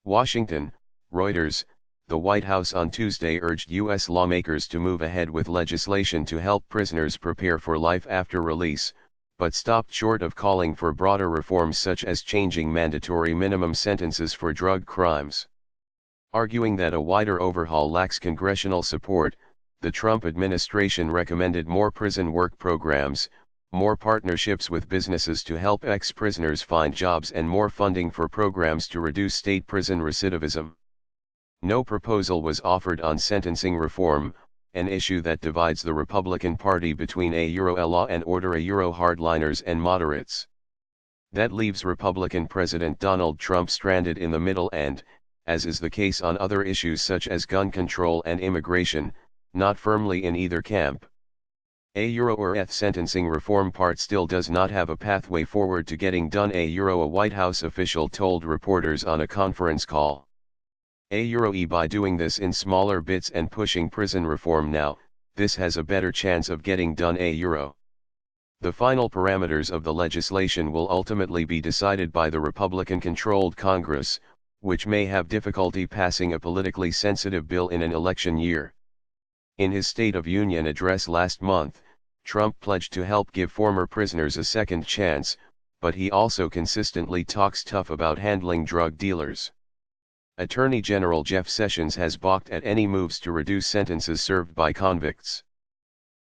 Washington, Reuters. The White House on Tuesday urged U.S. lawmakers to move ahead with legislation to help prisoners prepare for life after release, but stopped short of calling for broader reforms such as changing mandatory minimum sentences for drug crimes. Arguing that a wider overhaul lacks congressional support, the Trump administration recommended more prison work programs, more partnerships with businesses to help ex-prisoners find jobs, and more funding for programs to reduce state prison recidivism. No proposal was offered on sentencing reform, an issue that divides the Republican Party between a law and order hardliners and moderates. That leaves Republican President Donald Trump stranded in the middle and, as is the case on other issues such as gun control and immigration, not firmly in either camp. A sentencing reform part still does not have a pathway forward to getting done, a White House official told reporters on a conference call. By doing this in smaller bits and pushing prison reform now, this has a better chance of getting done. The final parameters of the legislation will ultimately be decided by the Republican-controlled Congress, which may have difficulty passing a politically sensitive bill in an election year. In his State of Union address last month, Trump pledged to help give former prisoners a second chance, but he also consistently talks tough about handling drug dealers. Attorney General Jeff Sessions has balked at any moves to reduce sentences served by convicts.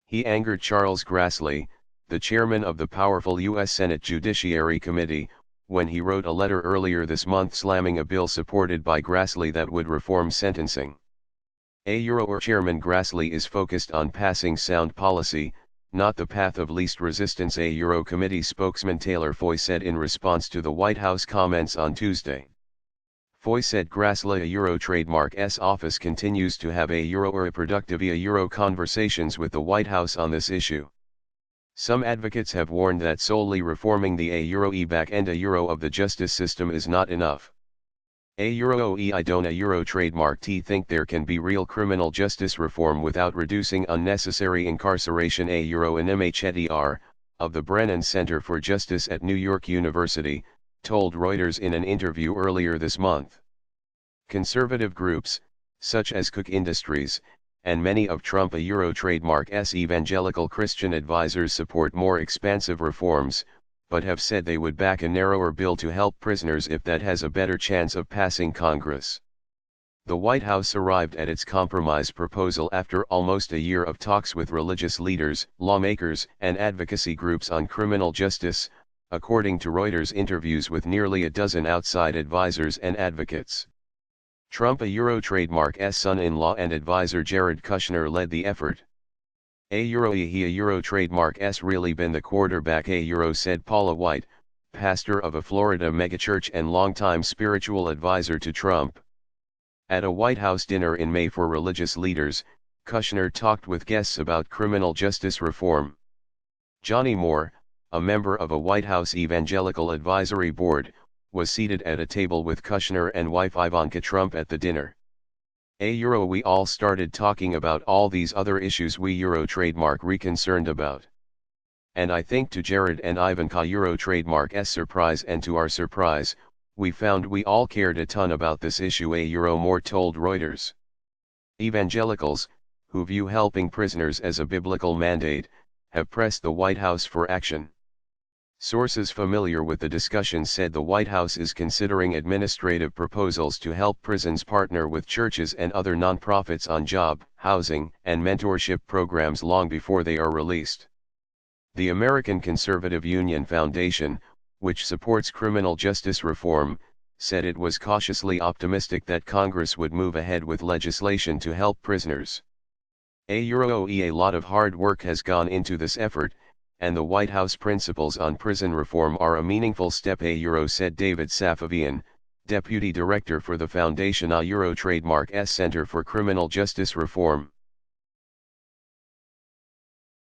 He angered Charles Grassley, the chairman of the powerful U.S. Senate Judiciary Committee, when he wrote a letter earlier this month slamming a bill supported by Grassley that would reform sentencing. Chairman Grassley is focused on passing sound policy, not the path of least resistance, a committee spokesman Taylor Foy said in response to the White House comments on Tuesday. Foy said Grassley trademark's office continues to have productive conversations with the White House on this issue. Some advocates have warned that solely reforming the back end of the justice system is not enough. I don't trademark think there can be real criminal justice reform without reducing unnecessary incarceration in MHEDR, of the Brennan Center for Justice at New York University, told Reuters in an interview earlier this month. Conservative groups, such as Cook Industries, and many of Trump trademark's evangelical Christian advisors support more expansive reforms, but have said they would back a narrower bill to help prisoners if that has a better chance of passing Congress. The White House arrived at its compromise proposal after almost a year of talks with religious leaders, lawmakers, and advocacy groups on criminal justice, according to Reuters interviews with nearly a dozen outside advisors and advocates. Trump trademark's son-in-law and advisor Jared Kushner led the effort. Trademark's really been the quarterback, said Paula White, pastor of a Florida megachurch and longtime spiritual advisor to Trump. At a White House dinner in May for religious leaders, Kushner talked with guests about criminal justice reform. Johnny Moore, a member of a White House Evangelical Advisory Board, was seated at a table with Kushner and wife Ivanka Trump at the dinner. We all started talking about all these other issues we trademark concerned about. And I think to Jared and Ivanka trademark's surprise and to our surprise, we found we all cared a ton about this issue, Moore told Reuters. Evangelicals, who view helping prisoners as a biblical mandate, have pressed the White House for action. Sources familiar with the discussion said the White House is considering administrative proposals to help prisons partner with churches and other nonprofits on job, housing, and mentorship programs long before they are released. The American Conservative Union Foundation, which supports criminal justice reform, said it was cautiously optimistic that Congress would move ahead with legislation to help prisoners. A lot of hard work has gone into this effort, and the White House principles on prison reform are a meaningful step, said David Safavian, Deputy Director for the Foundation trademark's Center for Criminal Justice Reform.